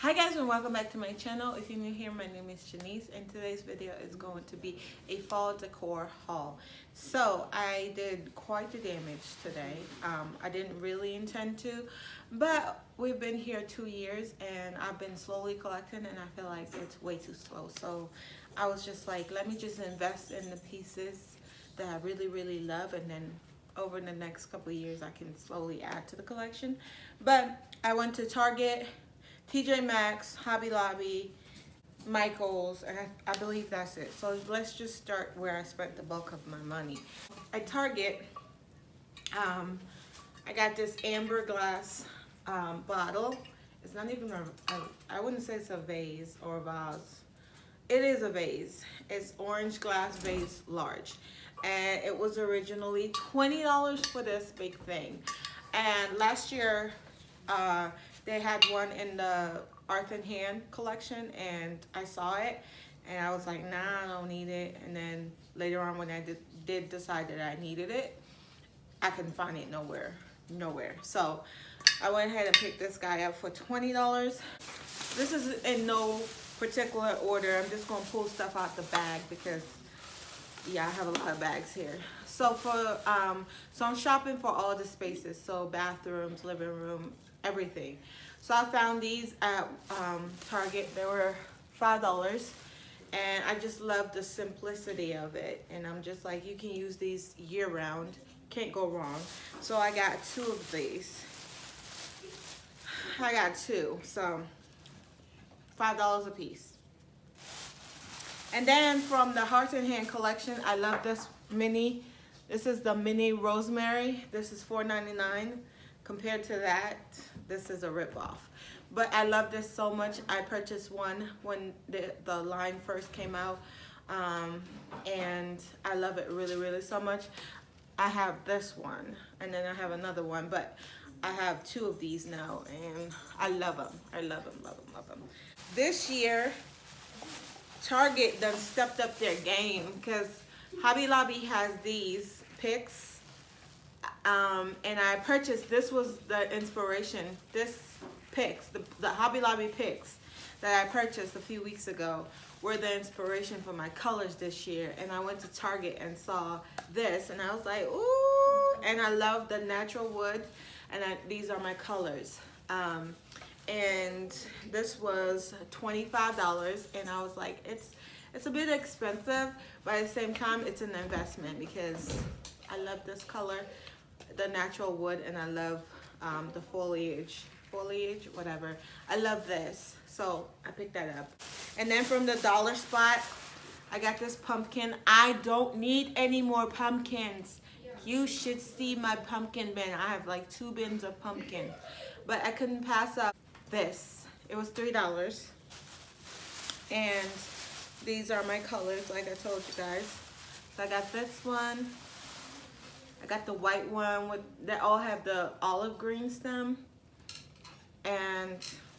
Hi guys, and welcome back to my channel. If you're new here, my name is Janice and today's video is going to be a fall decor haul. So I did quite the damage today. I didn't really intend to, but we've been here 2 years and I've been slowly collecting and I feel like it's way too slow. So I was just like, let me just invest in the pieces that I really love, and then over the next couple of years I can slowly add to the collection. But I went to Target, TJ Maxx, Hobby Lobby, Michael's, and I believe that's it. So let's just start where I spent the bulk of my money. At Target, I got this amber glass bottle. It's not even I wouldn't say it's a vase or a vase. It is a vase. It's orange glass vase, large. And it was originally $20 for this big thing. And last year, they had one in the Art and Hand collection, and I saw it, and I was like, nah, I don't need it. And then later on, when I did decide that I needed it, I couldn't find it nowhere. So I went ahead and picked this guy up for $20. This is in no particular order. I'm just gonna pull stuff out the bag because, yeah, I have a lot of bags here. So so I'm shopping for all the spaces, so bathrooms, living room, everything. So I found these at Target. They were $5, and I just love the simplicity of it. And I'm just like, you can use these year round, can't go wrong. So I got 2 of these. I got 2, so $5 a piece. And then from the Heart and Hand collection, I love this mini. This is the mini rosemary. This is $4.99. Compared to that, this is a ripoff. But I love this so much. I purchased one when the line first came out. And I love it really so much. I have this one, and then I have another one, but I have 2 of these now, and I love them. I love them. This year, Target done stepped up their game because Hobby Lobby has these picks. And I purchased, this was the inspiration, this picks, the Hobby Lobby picks that I purchased a few weeks ago were the inspiration for my colors this year. And I went to Target and saw this, and I was like, ooh, and I love the natural wood, and these are my colors. And this was $25, and I was like, it's a bit expensive, but at the same time, it's an investment because I love this color, the natural wood, and I love the foliage, whatever. I love this, so I picked that up. And then from the dollar spot, I got this pumpkin. I don't need any more pumpkins. You should see my pumpkin bin. I have like 2 bins of pumpkin, but I couldn't pass up this. It was $3, and these are my colors, like I told you guys. So I got this one. I got the white one with that all have the olive green stem, and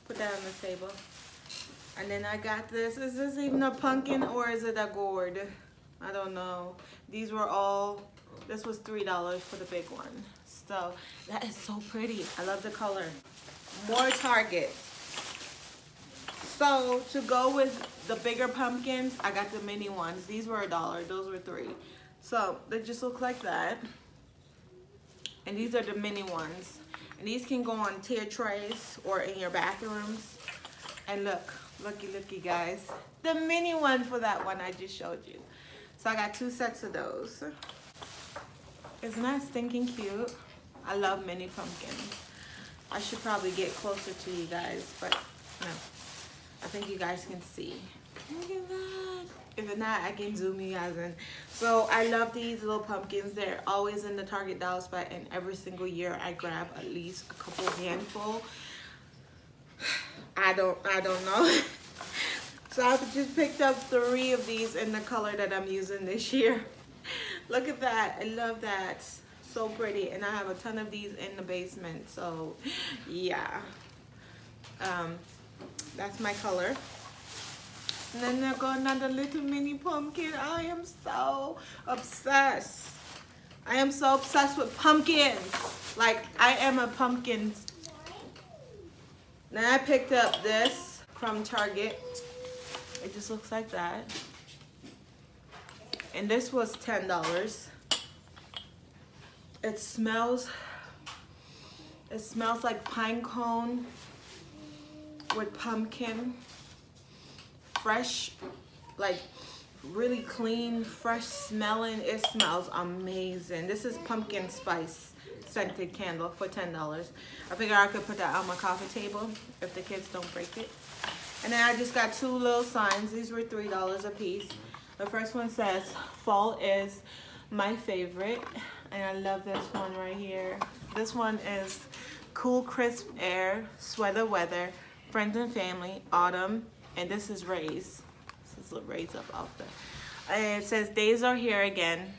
put that on the table. And then I got this. Is this even a pumpkin or is it a gourd? I don't know. These were all, this was $3 for the big one. So that is so pretty. I love the color. More Target. So to go with the bigger pumpkins, I got the mini ones. These were $1. Those were $3. So they just look like that. And these are the mini ones. And these can go on tier trays or in your bathrooms. And looky guys. The mini one for that one I just showed you. So I got 2 sets of those. Isn't that stinking cute? I love mini pumpkins. I should probably get closer to you guys, but no. I think you guys can see. Look at that. If not, I can zoom you guys in. So I love these little pumpkins. They're always in the Target dollar spot, and every single year I grab at least a couple handful. I don't know. So I've just picked up 3 of these in the color that I'm using this year. Look at that. I love that. So pretty. And I have a ton of these in the basement. So yeah. That's my color. And then I got another little mini pumpkin. I am so obsessed. I am so obsessed with pumpkins. Like, I am a pumpkin Then I picked up this from Target. It just looks like that. And this was $10. It smells like pine cone with pumpkin. Fresh, like really clean, fresh smelling. It smells amazing. This is pumpkin spice scented candle for $10. I figured I could put that on my coffee table if the kids don't break it. And then I just got two little signs. These were $3 a piece. The first one says, fall is my favorite. And I love this one right here. This one is cool, crisp air, sweater weather, friends and family, autumn. And this is rays. This is the rays up there. And it says, days are here again,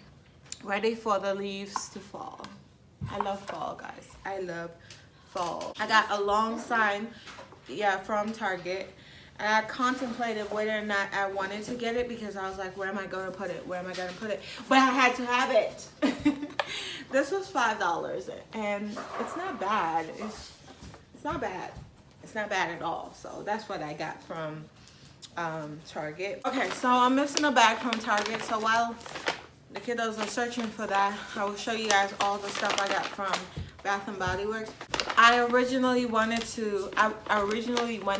ready for the leaves to fall. I love fall, guys. I love fall. I got a long sign, yeah, from Target. And I contemplated whether or not I wanted to get it because I was like, where am I going to put it? Where am I going to put it? But I had to have it. This was $5 and it's not bad. It's not bad. It's not bad at all. So that's what I got from Target. Okay, so I'm missing a bag from Target. So while the kiddos are searching for that, I will show you guys all the stuff I got from Bath and Body Works. I originally went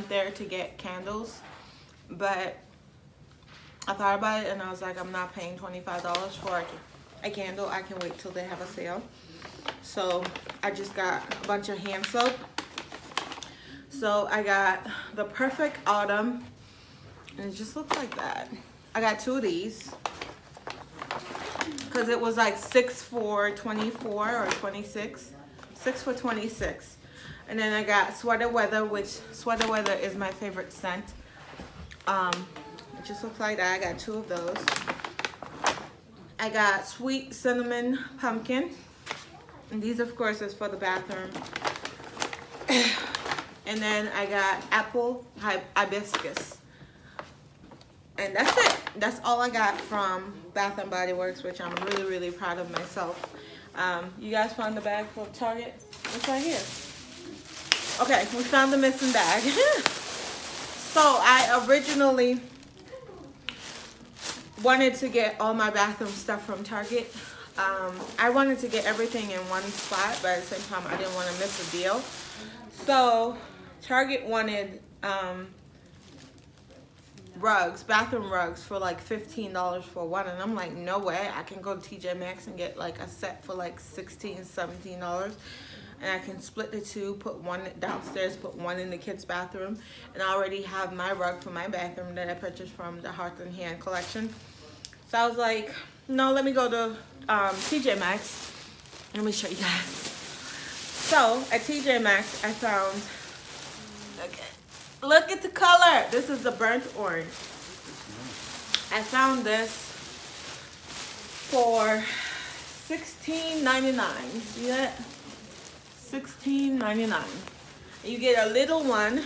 there to get candles, but I thought about it and I was like, I'm not paying $25 for a candle. I can wait till they have a sale. So I just got a bunch of hand soap. So I got the Perfect Autumn, and it just looks like that. I got two of these because it was like 6 for $24 or $26. 6 for $26. And then I got Sweater Weather, which Sweater Weather is my favorite scent. It just looks like that. I got two of those. I got Sweet Cinnamon Pumpkin. And these, of course, is for the bathroom. And then I got Apple Hibiscus. And that's it. That's all I got from Bath and Body Works, which I'm really, really proud of myself. You guys found the bag from Target? It's right here. Okay, we found the missing bag. So I originally wanted to get all my bathroom stuff from Target. I wanted to get everything in one spot, but at the same time I didn't want to miss a deal. So Target wanted rugs, bathroom rugs for like $15 for one, and I'm like, no way. I can go to TJ Maxx and get like a set for like $16, $17, and I can split the two, put one downstairs, put one in the kids' bathroom, and I already have my rug for my bathroom that I purchased from the Heart and Hand collection. So I was like, no, let me go to TJ Maxx. Let me show you guys. So at TJ Maxx, I found, look at the color. This is the burnt orange. I found this for $16.99. See that? $16.99. You get a little one,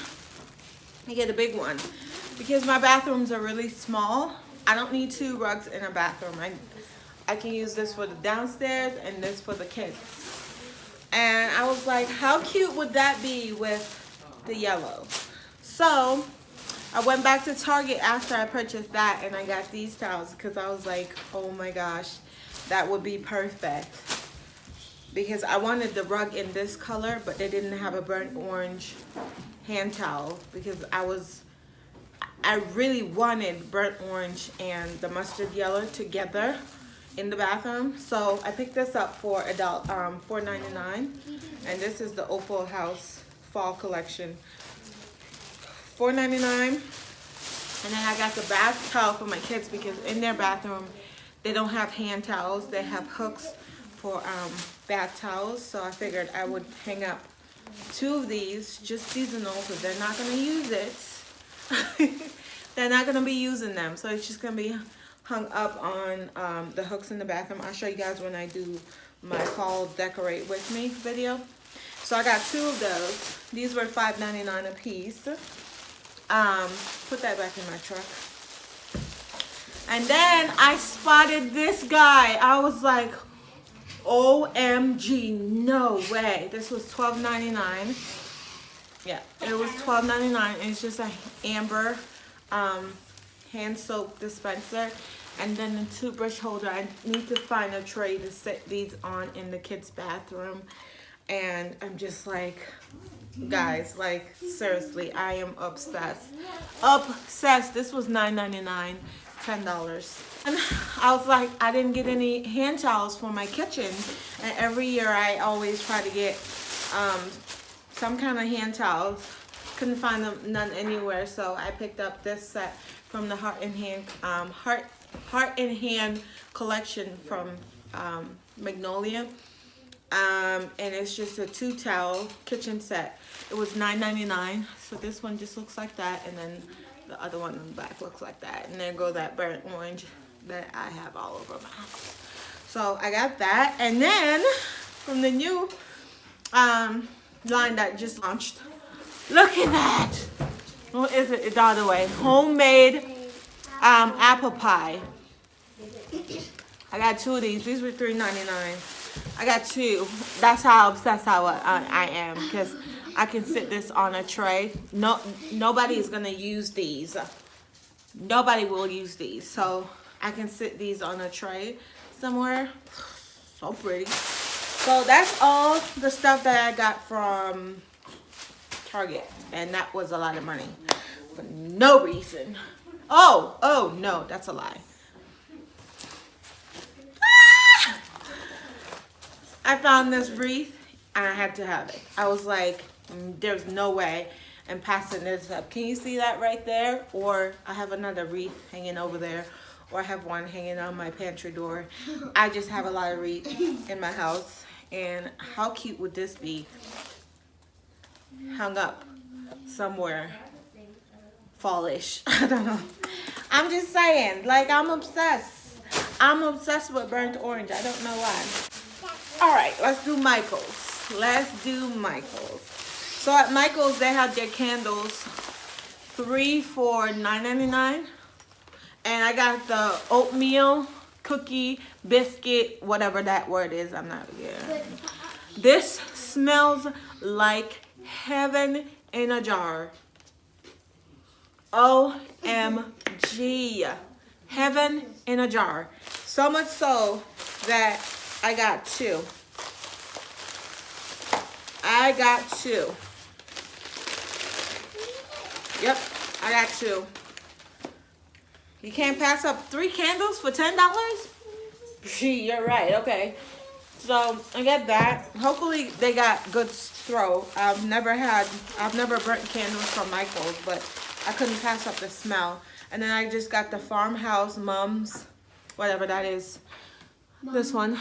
you get a big one. Because my bathrooms are really small, I don't need two rugs in a bathroom. I can use this for the downstairs and this for the kids. And I was like, how cute would that be with the yellow? So I went back to Target after I purchased that, and I got these towels because I was like, oh my gosh, that would be perfect. Because I wanted the rug in this color, but they didn't have a burnt orange hand towel because I really wanted burnt orange and the mustard yellow together in the bathroom. So I picked this up for $4.99, and this is the Opal House Fall Collection. $4.99. And then I got the bath towel for my kids because in their bathroom they don't have hand towels. They have hooks for bath towels. So I figured I would hang up two of these, just seasonal, because they're not going to use it. They're not going to be using them. So it's just going to be hung up on the hooks in the bathroom. I'll show you guys when I do my fall decorate with me video. So I got two of those. These were $5.99 a piece. Put that back in my truck. And then I spotted this guy. I was like, OMG, no way. This was $12.99. Yeah, it was $12.99. It's just a amber hand soap dispenser, and then a toothbrush holder. I need to find a tray to set these on in the kids' bathroom. And I'm just like, guys, like seriously, I am obsessed. Obsessed. This was $9.99, $10. And I was like, I didn't get any hand towels for my kitchen. And every year I always try to get some kind of hand towels. Couldn't find them, none anywhere, so I picked up this set from the Heart and Hand collection from Magnolia. And it's just a 2-towel kitchen set. It was $9.99. So this one just looks like that, and then the other one on the back looks like that. And there go that burnt orange that I have all over my house. So I got that, and then from the new line that just launched, look at that. What is it? It's the other way. Homemade apple pie. I got 2 of these. These were $3.99. I got 2. That's how obsessed I am, because I can sit this on a tray. Nobody is gonna use these. Nobody will use these, so I can sit these on a tray somewhere. So pretty. So that's all the stuff that I got from Target, and that was a lot of money for no reason. Oh no, that's a lie. I found this wreath and I had to have it. I was like, there's no way I'm passing this up. Can you see that right there? Or I have another wreath hanging over there, or I have one hanging on my pantry door. I just have a lot of wreaths in my house, and how cute would this be hung up somewhere fallish? I don't know. I'm just saying, like, I'm obsessed. I'm obsessed with burnt orange. I don't know why. All right, let's do Michael's. Let's do Michael's. So at Michael's, they have their candles 3 for $9.99. And I got the oatmeal, cookie, biscuit, whatever that word is. I'm not, yeah. This smells like heaven in a jar. OMG. Heaven in a jar. So much so that I got 2. I got 2. Yep, I got 2. You can't pass up 3 candles for $10? You're right, okay. So I got that. Hopefully they got good throw. I've never burnt candles from Michael's, but I couldn't pass up the smell. And then I just got the Farmhouse Mums, whatever that is. This one,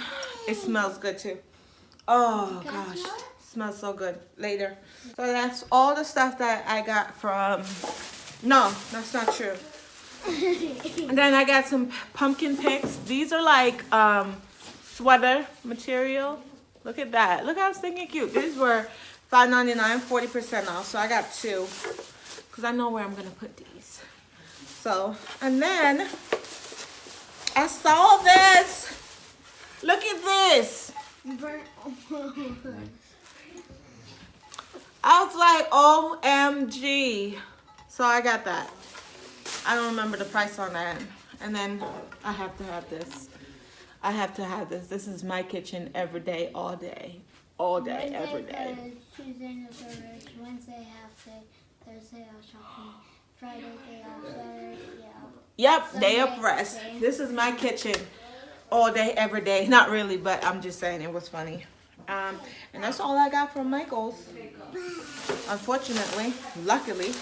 it smells good too. Oh gosh, smells so good. Later. So that's all the stuff that I got from, no, that's not true. And then I got some pumpkin picks. These are like sweater material. Look at that. Look how stinking cute. These were $5.99, 40% off. So I got 2 because I know where I'm gonna put these. So, and then I saw this. Look at this. I was like, OMG. So I got that. I don't remember the price on that. And then I have to have this. I have to have this. This is my kitchen every day, all day. All day, every day. Tuesday, no service. Wednesday, half day. Thursday, out shopping. Friday, day off. Saturday, day off. Yep, Sunday, day of rest. day. This is my kitchen all day, every day. Not really, but I'm just saying it was funny. And that's all I got from Michael's. Unfortunately, luckily.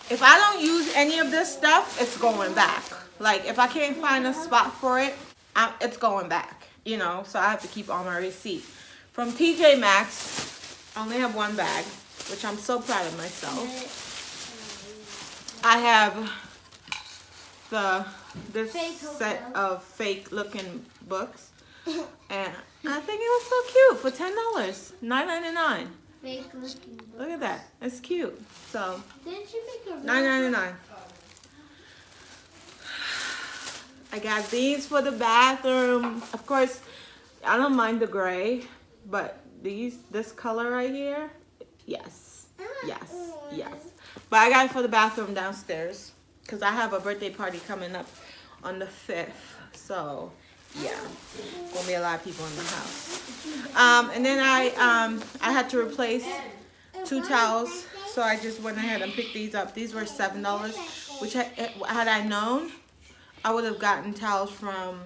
If I don't use any of this stuff, it's going back. Like, if I can't find a spot for it, it's going back. You know, so I have to keep all my receipts. From TJ Maxx, I only have 1 bag, which I'm so proud of myself. I have this set of fake looking books, and I think it was so cute for $10, $9.99. Fake looking book. Look at that, it's cute. So Didn't you make a $9.99. I got these for the bathroom. Of course, I don't mind the gray, but this color right here, Yes, yes, yes. But I got it for the bathroom downstairs because I have a birthday party coming up on the 5th. So, yeah, gonna be a lot of people in the house. And then I had to replace 2 towels, so I just went ahead and picked these up. These were $7, which had I known, I would have gotten towels from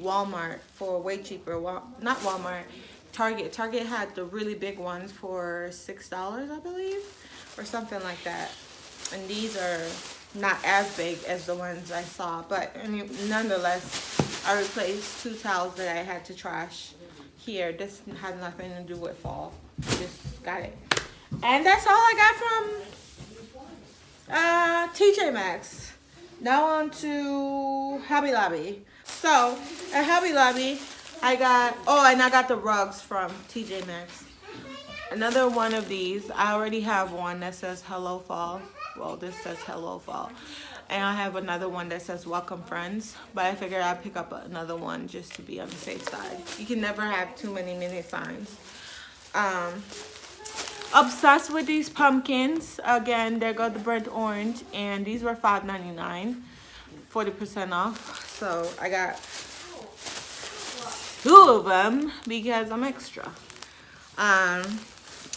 Walmart for way cheaper. Not Walmart, Target. Target had the really big ones for $6, I believe, or something like that. And these are not as big as the ones I saw, but nonetheless, I replaced 2 towels that I had to trash here. This has nothing to do with fall. Just got it. And that's all I got from TJ Maxx. Now on to Hobby Lobby. So at Hobby Lobby, I got the rugs from TJ Maxx. Another one of these. I already have one that says Hello Fall. Well, this says Hello Fall. And I have another one that says Welcome Friends. But I figured I'd pick up another one just to be on the safe side. You can never have too many mini signs. Obsessed with these pumpkins. Again, there go the burnt orange. And these were $5.99. 40% off. So I got 2 of them because I'm extra.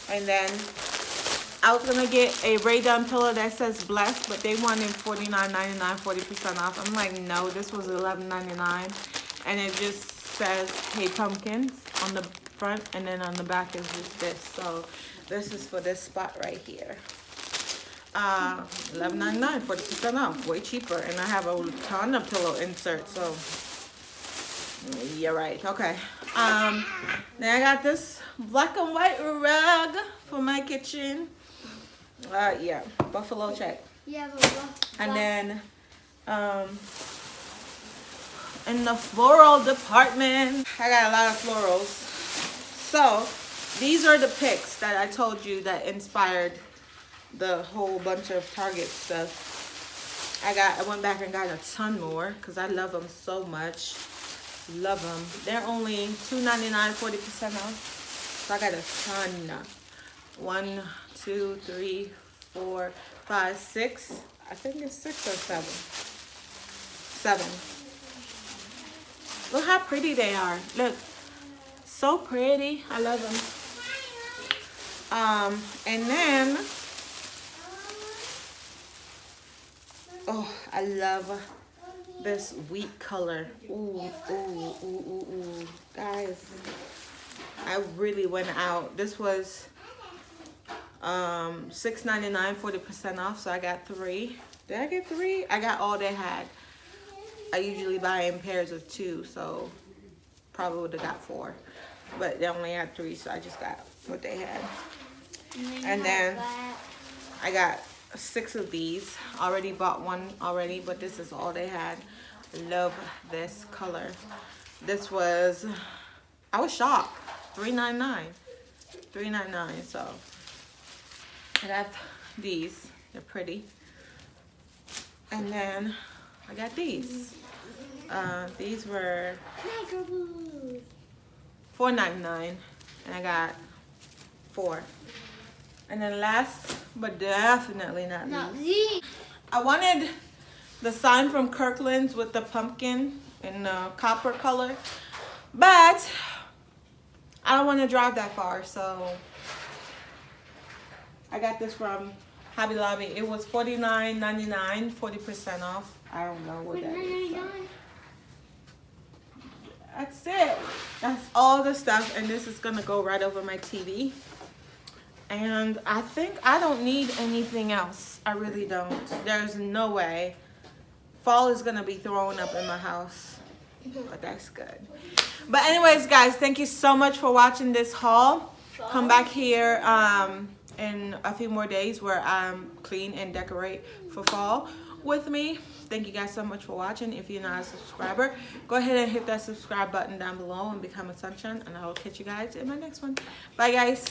And then I was gonna get a Ray-Down pillow that says blessed, but they wanted $49.99, 40% off. I'm like, no, this was $11.99, and it just says Hey Pumpkins on the front, and then on the back is just this. So this is for this spot right here. $11.99, 40% off, way cheaper, and I have a ton of pillow inserts. So yeah, right. Okay. Then I got this black and white rug for my kitchen. Yeah, buffalo check. Yeah, but And then, in the floral department, I got a lot of florals. So these are the picks that I told you that inspired the whole bunch of Target stuff. I went back and got a ton more because I love them so much. Love them. They're only $2.99, 40% off. So I got a ton. 1, 2, 3, 4, 5, 6. I think it's 6 or 7. 7. Look how pretty they are. Look, so pretty. I love them. And then, oh, I love this wheat color. Ooh, ooh, ooh, ooh, ooh. Guys, I really went out. This was $6.99, 40% off. So I got 3. Did I get 3? I got all they had. I usually buy in pairs of 2, so probably would have got 4. But they only had 3, so I just got what they had. And then I got 6 of these. Already bought one already, but this is all they had. Love this color. This was, I was shocked. $3.99. $3.99. So I got these. They're pretty. And then I got these. These were $4.99, and I got 4. And then last but definitely not least, I wanted the sign from Kirkland's with the pumpkin in copper color, but I don't want to drive that far, so I got this from Hobby Lobby. It was $49.99, 40% off. I don't know what that is. So. That's it. That's all the stuff, and this is gonna go right over my TV. And I think I don't need anything else. I really don't. There's no way. Fall is gonna be thrown up in my house, but that's good. But anyways, guys, thank you so much for watching this haul. Come back here in a few more days where I'm clean and decorate for fall with me. Thank you guys so much for watching. If you're not a subscriber, go ahead and hit that subscribe button down below and become a sunshine, and I will catch you guys in my next one. Bye, guys.